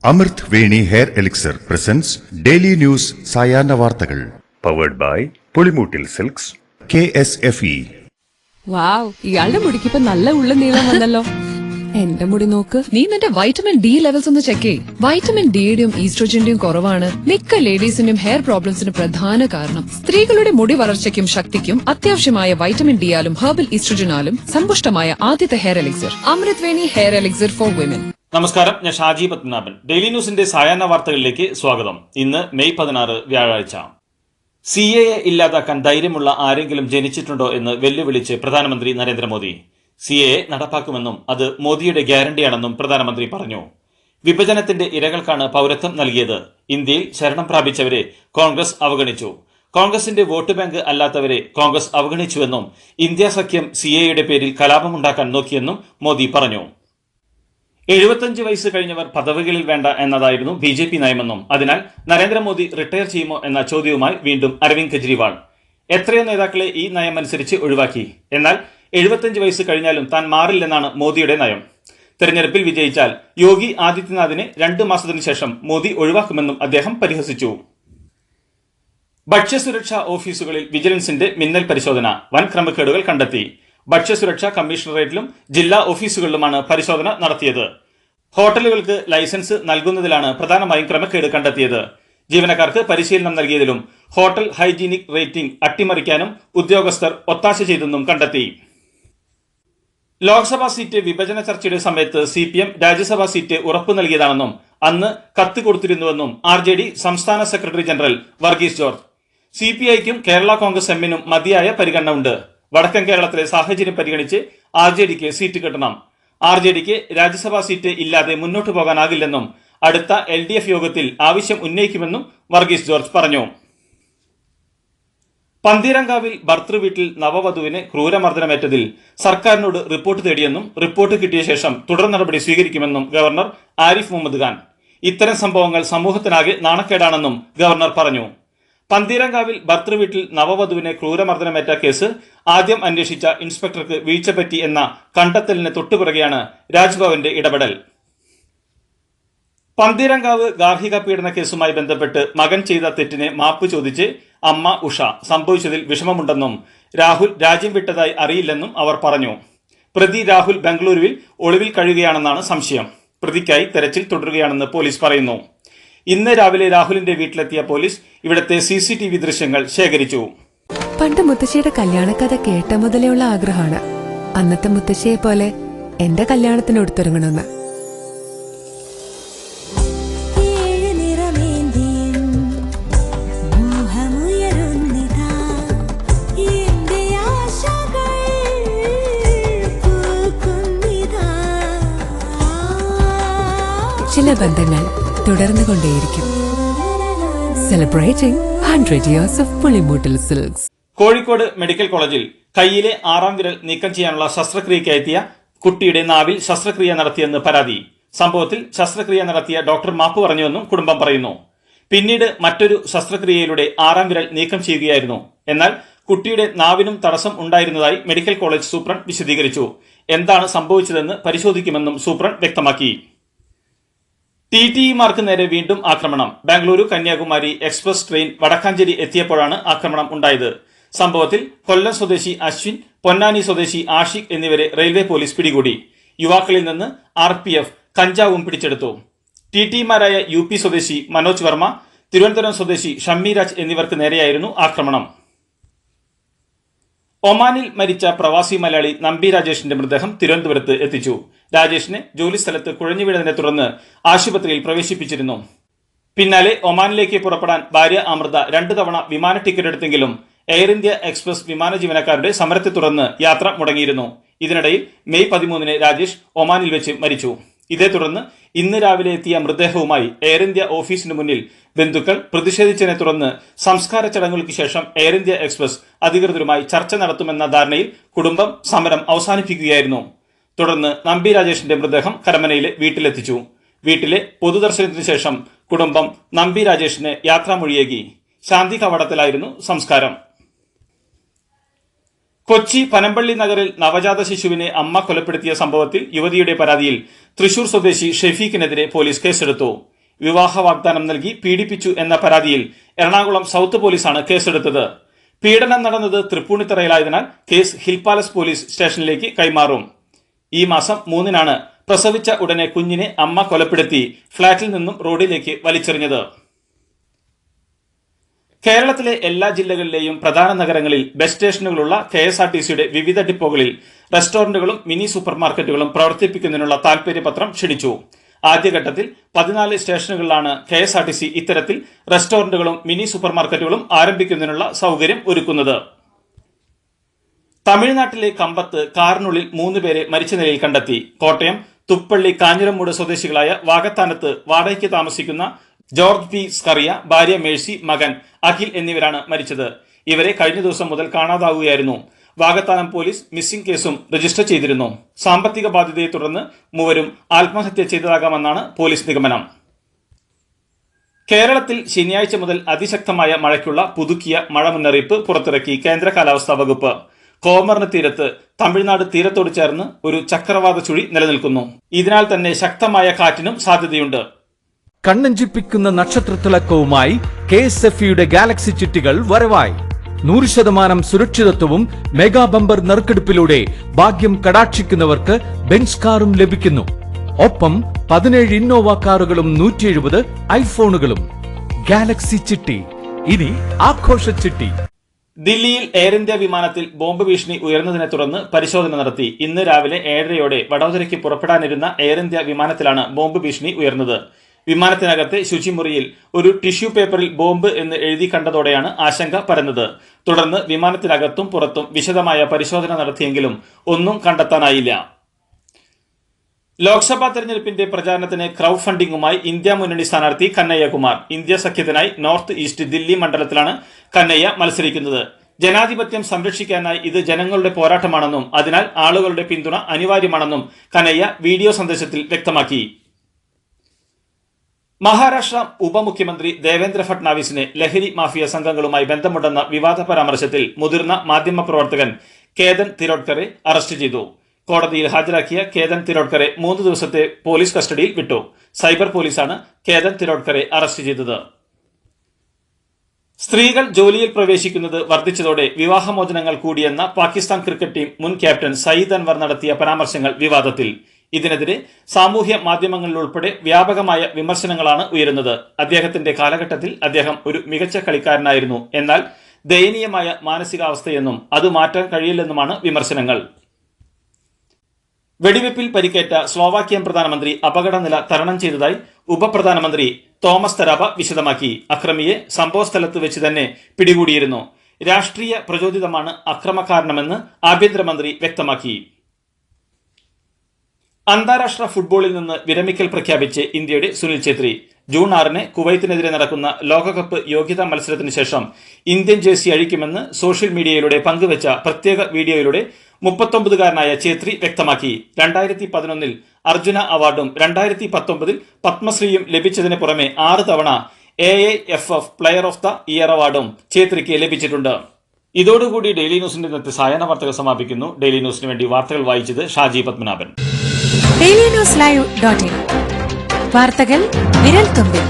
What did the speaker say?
അമൃത് Veni hair elixir presents daily news സായാഹ്ന വാർത്തകൾ powered by Pulimoottil silks KSFE. Wow, ഇയാളുടെ മുടിക്കിപ്പോ നല്ല ഉള്ള നീളം വന്നല്ലോ. എന്റെ മുടി നോക്ക്. നീ നിന്റെ വൈറ്റമിൻ ഡി ലെവൽസ് ഒന്ന് ചെക്ക് ചെയ്യ്. വൈറ്റമിൻ ഡിയുടെയും ഈസ്ട്രോജന്റെയും കുറവാണ് മിക്ക ലേഡീസിന്റെയും ഹെയർ പ്രോബ്ലംസിന് പ്രധാന കാരണം. സ്ത്രീകളുടെ മുടി വളർച്ചയ്ക്കും ശക്തിക്കും അത്യാവശ്യമായ വൈറ്റമിൻ ഡിയാലും ഹെർബൽ ഈസ്ട്രോജനാലും സമ്പുഷ്ടമായ ആദ്യത്തെ hair elixir Amrit Veni hair elixir for women. നമസ്കാരം, ഞാൻ ഷാജി പത്മനാഭൻ. ഡെയിലി ന്യൂസിന്റെ സായാഹ്ന വാർത്തകളിലേക്ക് സ്വാഗതം. ഇന്ന് മെയ് 16 വ്യാഴാഴ്ച. CAA ഇല്ലാതാക്കാൻ ധൈര്യമുള്ള ആരെങ്കിലും ജനിച്ചിട്ടുണ്ടോ എന്ന് വെല്ലുവിളിച്ച് പ്രധാനമന്ത്രി നരേന്ദ്രമോദി. CAA നടപ്പാക്കുമെന്നും അത് മോദിയുടെ ഗ്യാരണ്ടിയാണെന്നും പ്രധാനമന്ത്രി പറഞ്ഞു. വിഭജനത്തിന്റെ ഇരകൾക്കാണ് പൗരത്വം നൽകിയത്. ഇന്ത്യയിൽ ശരണം പ്രാപിച്ചവരെ കോൺഗ്രസ് അവഗണിച്ചു. കോൺഗ്രസിന്റെ വോട്ട് ബാങ്ക് അല്ലാത്തവരെ കോൺഗ്രസ് അവഗണിച്ചുവെന്നും ഇന്ത്യ സഖ്യം CAAയുടെ പേരിൽ കലാപമുണ്ടാക്കാൻ നോക്കിയെന്നും മോദി പറഞ്ഞു. 75 വയസ്സ് കഴിഞ്ഞവർ പദവികളിൽ വേണ്ട എന്നതായിരുന്നു BJP നയമെന്നും അതിനാൽ നരേന്ദ്രമോദി റിട്ടയർ ചെയ്യുമോ എന്ന ചോദ്യവുമായി വീണ്ടും അരവിന്ദ് കെജ്രിവാൾ. എത്രയോ നേതാക്കളെ ഈ നയമനുസരിച്ച് ഒഴിവാക്കി. എന്നാൽ 75 വയസ്സ് കഴിഞ്ഞാലും താൻ മാറില്ലെന്നാണ് മോദിയുടെ നയം. തെരഞ്ഞെടുപ്പിൽ വിജയിച്ചാൽ യോഗി ആദിത്യനാഥിനെ 2 മാസത്തിനു ശേഷം മോദി ഒഴിവാക്കുമെന്നും അദ്ദേഹം പരിഹസിച്ചു. ഭക്ഷ്യസുരക്ഷാ ഓഫീസുകളിൽ വിജിലൻസിന്റെ മിന്നൽ പരിശോധന. വൻ ക്രമക്കേടുകൾ കണ്ടെത്തി. ഭക്ഷ്യസുരക്ഷാ കമ്മീഷണറേറ്റിലും ജില്ലാ ഓഫീസുകളിലുമാണ് പരിശോധന നടത്തിയത്. ഹോട്ടലുകൾക്ക് ലൈസൻസ് നൽകുന്നതിലാണ് പ്രധാനമായും ക്രമക്കേട് കണ്ടെത്തിയത്. ജീവനക്കാർക്ക് പരിശീലനം നൽകിയതിലും ഹോട്ടൽ ഹൈജീനിക് റേറ്റിംഗ് അട്ടിമറിക്കാനും ഉദ്യോഗസ്ഥർ ഒത്താശ ചെയ്തെന്നും കണ്ടെത്തി. ലോക്സഭാ സീറ്റ് വിഭജന ചർച്ചയുടെ സമയത്ത് CPM രാജ്യസഭാ സീറ്റ് ഉറപ്പു നൽകിയതാണെന്നും അന്ന് കത്ത് കൊടുത്തിരുന്നുവെന്നും RJD സംസ്ഥാന സെക്രട്ടറി ജനറൽ വർഗീസ് ജോർജ്. CPIക്കും കേരള കോൺഗ്രസ് എമ്മിനും മതിയായ പരിഗണന ഉണ്ട്. വടക്കൻ കേരളത്തിലെ സാഹചര്യം പരിഗണിച്ച് RJDക്ക് സീറ്റ് കിട്ടണം. RJDക്ക് രാജ്യസഭാ സീറ്റ് ഇല്ലാതെ മുന്നോട്ടു പോകാനാകില്ലെന്നും അടുത്ത LDF യോഗത്തിൽ ആവശ്യം ഉന്നയിക്കുമെന്നും വർഗീസ് ജോർജ് പറഞ്ഞു. പന്തീരങ്കാവിൽ ഭർതൃവീട്ടിൽ നവവധുവിന് ക്രൂരമർദ്ദനമേറ്റതിൽ സർക്കാരിനോട് റിപ്പോർട്ട് തേടിയെന്നും റിപ്പോർട്ട് കിട്ടിയ ശേഷം തുടർ നടപടി സ്വീകരിക്കുമെന്നും ഗവർണർ ആരിഫ് മുഹമ്മദ് ഖാൻ. ഇത്തരം സംഭവങ്ങൾ സമൂഹത്തിനാകെ നാണക്കേടാണെന്നും ഗവർണർ പറഞ്ഞു. പന്തീരങ്കാവിൽ ഭർതൃവീട്ടിൽ നവവധുവിന് ക്രൂരമർദ്ദനമേറ്റ കേസ് ആദ്യം അന്വേഷിച്ച ഇൻസ്പെക്ടർക്ക് വീഴ്ച പറ്റി എന്ന കണ്ടെത്തലിന് തൊട്ടുപിറകെയാണ് രാജ്ഭവന്റെ ഇടപെടൽ. പന്തീരങ്കാവ് ഗാർഹിക പീഡന കേസുമായി ബന്ധപ്പെട്ട് മകൻ ചെയ്ത തെറ്റിന് മാപ്പ് ചോദിച്ച് അമ്മ ഉഷ. സംഭവിച്ചതിൽ വിഷമമുണ്ടെന്നും രാഹുൽ രാജ്യം വിട്ടതായി അറിയില്ലെന്നും അവർ പറഞ്ഞു. പ്രതി രാഹുൽ ബംഗളൂരുവിൽ ഒളിവിൽ കഴിയുകയാണെന്നാണ് സംശയം. പ്രതിക്കായി തെരച്ചിൽ തുടരുകയാണെന്ന് പോലീസ് പറയുന്നു. ഇന്ന് രാവിലെ രാഹുലിന്റെ വീട്ടിലെത്തിയ പോലീസ് ഇവിടത്തെ CCTV ദൃശ്യങ്ങൾ ശേഖരിച്ചു. പണ്ട് മുത്തശ്ശിയുടെ കല്യാണക്കഥ കേട്ട മുതലെയുള്ള ആഗ്രഹമാണ് അന്നത്തെ മുത്തശ്ശിയെ പോലെ എന്റെ കല്യാണത്തിന് എടുത്തൊരുങ്ങണമെന്ന്. ചില ബന്ധങ്ങൾ തുടർന്നുകൊണ്ടേയിരിക്കും. Celebrating 100 years of Pulimoottil silks. Kozhikode medical കോളേജിൽ കൈയിലെ 6ാം വിരൽ നീക്കം ചെയ്യാനുള്ള ശസ്ത്രക്രിയയ്ക്കെത്തിയ കുട്ടിയുടെ നാവിൽ ശസ്ത്രക്രിയ നടത്തിയെന്ന് പരാതി. സംഭവത്തിൽ ശസ്ത്രക്രിയ നടത്തിയ ഡോക്ടർ മാപ്പ് പറഞ്ഞുവെന്നും കുടുംബം പറയുന്നു. പിന്നീട് മറ്റൊരു ശസ്ത്രക്രിയയിലൂടെ 6ാം വിരൽ നീക്കം ചെയ്യുകയായിരുന്നു. എന്നാൽ കുട്ടിയുടെ നാവിനും തടസ്സം ഉണ്ടായിരുന്നതായി മെഡിക്കൽ കോളേജ് സൂപ്രണ്ട് വിശദീകരിച്ചു. എന്താണ് സംഭവിച്ചതെന്ന് പരിശോധിക്കുമെന്നും സൂപ്രണ്ട് വ്യക്തമാക്കി. TTEമാർക്ക് നേരെ വീണ്ടും ആക്രമണം. ബാംഗ്ലൂരു കന്യാകുമാരി എക്സ്പ്രസ് ട്രെയിൻ വടക്കാഞ്ചേരി എത്തിയപ്പോഴാണ് ആക്രമണം ഉണ്ടായത്. സംഭവത്തിൽ കൊല്ലം സ്വദേശി അശ്വിൻ, പൊന്നാനി സ്വദേശി ആഷിഖ് എന്നിവരെ റെയിൽവേ പോലീസ് പിടികൂടി. യുവാക്കളിൽ നിന്ന് RPF കഞ്ചാവും പിടിച്ചെടുത്തു. TTEമാരായ UP സ്വദേശി മനോജ് വർമ്മ, തിരുവനന്തപുരം സ്വദേശി ഷമ്മി രാജ് എന്നിവർക്ക് നേരെയായിരുന്നു ആക്രമണം. ഒമാനിൽ മരിച്ച പ്രവാസി മലയാളി നമ്പി രാജേഷിന്റെ മൃതദേഹം തിരുവനന്തപുരത്ത് എത്തിച്ചു. രാജേഷിനെ ജോലിസ്ഥലത്ത് കുഴഞ്ഞു വീണതിനെ തുടർന്ന് ആശുപത്രിയിൽ പ്രവേശിപ്പിച്ചിരുന്നു. പിന്നാലെ ഒമാനിലേക്ക് പുറപ്പെടാൻ ഭാര്യ അമൃത 2 തവണ വിമാന ടിക്കറ്റ് എടുത്തെങ്കിലും എയർ ഇന്ത്യ എക്സ്പ്രസ് വിമാന ജീവനക്കാരുടെ സമരത്തെ തുടർന്ന് യാത്ര മുടങ്ങിയിരുന്നു. ഇതിനിടയിൽ മെയ് 13 രാജേഷ് ഒമാനിൽ വെച്ച് മരിച്ചു. ഇതേ തുടർന്ന് ഇന്ന് രാവിലെ എത്തിയ മൃതദേഹവുമായി എയർ ഇന്ത്യ ഓഫീസിന് മുന്നിൽ ബന്ധുക്കൾ പ്രതിഷേധിച്ചതിനെ തുടർന്ന് സംസ്കാര ചടങ്ങുകൾക്ക് ശേഷം എയർ ഇന്ത്യ എക്സ്പ്രസ് അധികൃതരുമായി ചർച്ച നടത്തുമെന്ന ധാരണയിൽ കുടുംബം സമരം അവസാനിപ്പിക്കുകയായിരുന്നു. തുടർന്ന് നമ്പി രാജേഷിന്റെ മൃതദേഹം കരമനയിലെ വീട്ടിലെത്തിച്ചു. വീട്ടിലെ പൊതുദർശനത്തിനു ശേഷം കുടുംബം നമ്പി രാജേഷിന് യാത്രാമൊഴിയേകി. ശാന്തി കവാടത്തിലായിരുന്നു സംസ്കാരം. കൊച്ചി പനമ്പള്ളി നഗറിൽ നവജാത ശിശുവിനെ അമ്മ കൊലപ്പെടുത്തിയ സംഭവത്തിൽ യുവതിയുടെ പരാതിയിൽ തൃശൂർ സ്വദേശി ഷെഫീഖിനെതിരെ പോലീസ് കേസെടുത്തു. വിവാഹ വാഗ്ദാനം നൽകി പീഡിപ്പിച്ചു എന്ന പരാതിയിൽ എറണാകുളം സൗത്ത് പോലീസാണ് കേസെടുത്തത്. പീഡനം നടന്നത് തൃപ്പൂണിത്തറയിലായതിനാൽ കേസ് ഹിൽ പാലസ് പോലീസ് സ്റ്റേഷനിലേക്ക് കൈമാറും. ഈ മാസം 3-നാണ് പ്രസവിച്ച ഉടനെ കുഞ്ഞിനെ അമ്മ കൊലപ്പെടുത്തി ഫ്ളാറ്റിൽ നിന്നും റോഡിലേക്ക് വലിച്ചെറിഞ്ഞത്. കേരളത്തിലെ എല്ലാ ജില്ലകളിലെയും പ്രധാന നഗരങ്ങളിൽ ബസ് സ്റ്റേഷനുകളുള്ള KSRTCയുടെ വിവിധ ഡിപ്പോകളിൽ റെസ്റ്റോറന്റുകളും മിനി സൂപ്പർ മാർക്കറ്റുകളും പ്രവർത്തിപ്പിക്കുന്നതിനുള്ള താൽപര്യപത്രം ക്ഷണിച്ചു. ആദ്യഘട്ടത്തിൽ 14 സ്റ്റേഷനുകളിലാണ് KSRTC ഇത്തരത്തിൽ റെസ്റ്റോറന്റുകളും മിനി സൂപ്പർ മാർക്കറ്റുകളും ആരംഭിക്കുന്നതിനുള്ള സൗകര്യം ഒരുക്കുന്നത്. തമിഴ്നാട്ടിലെ കമ്പത്ത് കാറിനുള്ളിൽ 3 പേരെ മരിച്ച നിലയിൽ കണ്ടെത്തി. കോട്ടയം തുപ്പള്ളി കാഞ്ഞിരമൂട് സ്വദേശികളായ വാകത്താനത്ത് വാടകയ്ക്ക് താമസിക്കുന്ന ജോർജ് പി സ്കറിയ, ഭാര്യ മേഴ്സി, മകൻ അഖിൽ എന്നിവരാണ് മരിച്ചത്. ഇവരെ കഴിഞ്ഞ ദിവസം മുതൽ കാണാതാവുകയായിരുന്നു. വാകത്താനം പോലീസ് മിസ്സിംഗ് കേസും രജിസ്റ്റർ ചെയ്തിരുന്നു. സാമ്പത്തിക ബാധ്യതയെ തുടർന്ന് മൂവരും ആത്മഹത്യ ചെയ്തതാകാമെന്നാണ് പോലീസ് നിഗമനം. കേരളത്തിൽ ശനിയാഴ്ച മുതൽ അതിശക്തമായ മഴയ്ക്കുള്ള പുതുക്കിയ മഴ മുന്നറിയിപ്പ് പുറത്തിറക്കി കേന്ദ്ര കാലാവസ്ഥാ വകുപ്പ്. കോമറിന് തീരത്ത് തമിഴ്നാട് തീരത്തോട് ചേർന്ന് ഒരു ചക്രവാത ചുഴി നിലനിൽക്കുന്നു. ഇതിനാൽ തന്നെ ശക്തമായ കാറ്റിനും സാധ്യതയുണ്ട്. കണ്ണഞ്ചിപ്പിക്കുന്ന നക്ഷത്രത്തിളക്കവുമായി KSFEയുടെ ഗാലക്സി ചിട്ടികൾ വരവായി. 100% സുരക്ഷിതത്വവും മെഗാ ബമ്പർ നറുക്കെടുപ്പിലൂടെ ഭാഗ്യം കടാക്ഷിക്കുന്നവർക്ക് ബെൻസ് കാറും ലഭിക്കുന്നു. ഒപ്പം 17 ഇന്നോവ കാറുകളും 170 ഐഫോണുകളും. ഗാലക്സി ചിട്ടി, ഇനി ആഘോഷ ചിട്ടി. ദില്ലിയിൽ എയർ ഇന്ത്യ വിമാനത്തിൽ ബോംബ് ഭീഷണി ഉയർന്നതിനെ തുടർന്ന് പരിശോധന നടത്തി. ഇന്ന് രാവിലെ 7:30 വഡോദരയ്ക്ക് പുറപ്പെടാനിരുന്ന എയർ ഇന്ത്യ വിമാനത്തിലാണ് ബോംബ് ഭീഷണി ഉയർന്നത്. വിമാനത്തിനകത്തെ ശുചിമുറിയിൽ ഒരു ടിഷ്യൂ പേപ്പറിൽ ബോംബ് എന്ന് എഴുതി കണ്ടതോടെയാണ് ആശങ്ക പരന്നത്. തുടർന്ന് വിമാനത്തിനകത്തും പുറത്തും വിശദമായ പരിശോധന നടത്തിയെങ്കിലും ഒന്നും കണ്ടെത്താനായില്ല. ലോക്സഭാ തെരഞ്ഞെടുപ്പിന്റെ പ്രചാരണത്തിന് ക്രൌഡ് ഫണ്ടിംഗുമായി ഇന്ത്യ മുന്നണി സ്ഥാനാർത്ഥി Kanhaiya Kumar. India സഖ്യത്തിനായി north east Delhi മണ്ഡലത്തിലാണ് Kannayya മത്സരിക്കുന്നത്. ജനാധിപത്യം സംരക്ഷിക്കാനായി ഇത് ജനങ്ങളുടെ പോരാട്ടമാണെന്നും അതിനാൽ ആളുകളുടെ പിന്തുണ അനിവാര്യമാണെന്നും കന്നയ്യ വീഡിയോ സന്ദേശത്തിൽ വ്യക്തമാക്കി. മഹാരാഷ്ട്ര ഉപമുഖ്യമന്ത്രി ദേവേന്ദ്ര ഫട്നാവിസിനെ ലഹരി മാഫിയ സംഘങ്ങളുമായി ബന്ധമുണ്ടെന്ന വിവാദ പരാമർശത്തിൽ മുതിർന്ന മാധ്യമപ്രവർത്തകൻ കേതൻ തിരോഡ്കറെ അറസ്റ്റ് ചെയ്തു. കോടതിയിൽ ഹാജരാക്കിയ കേതൻ തിരോഡ്കറെ 3 ദിവസത്തെ പോലീസ് കസ്റ്റഡിയിൽ വിട്ടു. സൈബർ പോലീസാണ് കേതൻ തിരോഡ്കറെ അറസ്റ്റ് ചെയ്തത്. സ്ത്രീകൾ ജോലിയിൽ പ്രവേശിക്കുന്നത് വർദ്ധിച്ചതോടെ വിവാഹമോചനങ്ങൾ കൂടിയെന്ന പാകിസ്ഥാൻ ക്രിക്കറ്റ് ടീം മുൻ ക്യാപ്റ്റൻ സയ്യിദ് അൻവർ നടത്തിയ പരാമർശങ്ങൾ വിവാദത്തിൽ. ഇതിനെതിരെ സാമൂഹ്യ മാധ്യമങ്ങളിലുൾപ്പെടെ വ്യാപകമായ വിമർശനങ്ങളാണ് ഉയരുന്നത്. അദ്ദേഹത്തിന്റെ കാലഘട്ടത്തിൽ അദ്ദേഹം ഒരു മികച്ച കളിക്കാരനായിരുന്നു, എന്നാൽ ദയനീയമായ മാനസികാവസ്ഥയെന്നും അത് മാറ്റാൻ കഴിയില്ലെന്നുമാണ് വിമർശനങ്ങൾ. വെടിവെപ്പിൽ പരിക്കേറ്റ സ്ലോവാക്യൻ പ്രധാനമന്ത്രി അപകടനില തരണം ചെയ്തതായി ഉപപ്രധാനമന്ത്രി തോമസ് തരാബ വിശദമാക്കി. അക്രമിയെ സംഭവസ്ഥലത്ത് വെച്ച് തന്നെ പിടികൂടിയിരുന്നു. രാഷ്ട്രീയ പ്രചോദിതമാണ് അക്രമകാരണമെന്ന് ആഭ്യന്തരമന്ത്രി വ്യക്തമാക്കി. അന്താരാഷ്ട്ര ഫുട്ബോളിൽ നിന്ന് വിരമിക്കൽ പ്രഖ്യാപിച്ച് ഇന്ത്യയുടെ സുനിൽ ഛേത്രി. ജൂൺ 6-ന് കുവൈത്തിനെതിരെ നടക്കുന്ന ലോകകപ്പ് യോഗ്യതാ മത്സരത്തിന് ശേഷം ഇന്ത്യൻ ജേഴ്സി അഴിക്കുമെന്ന് സോഷ്യൽ മീഡിയയിലൂടെ പങ്കുവച്ച പ്രത്യേക വീഡിയോയിലൂടെ 39-കാരനായ ഛേത്രി വ്യക്തമാക്കി. 2011-ൽ അർജുന അവാർഡും 2019-ൽ പത്മശ്രീയും ലഭിച്ചതിന് പുറമെ 6 തവണ AIFF player of the year അവാർഡും ഛേത്രിക്ക് ലഭിച്ചിട്ടുണ്ട്. ഇതോടുകൂടി ഡെയിലി ന്യൂസിന്റെ ഇന്നത്തെ സായാഹ്ന വാർത്തകൾ സമാപിക്കുന്നു. ഡെയിലി ന്യൂസിന് വേണ്ടി വാർത്തകൾ വായിച്ചത് ഷാജി പത്മനാഭൻ. DailyNewsLive.in വാർത്തകൾ വിരൽ തുമ്പിൽ.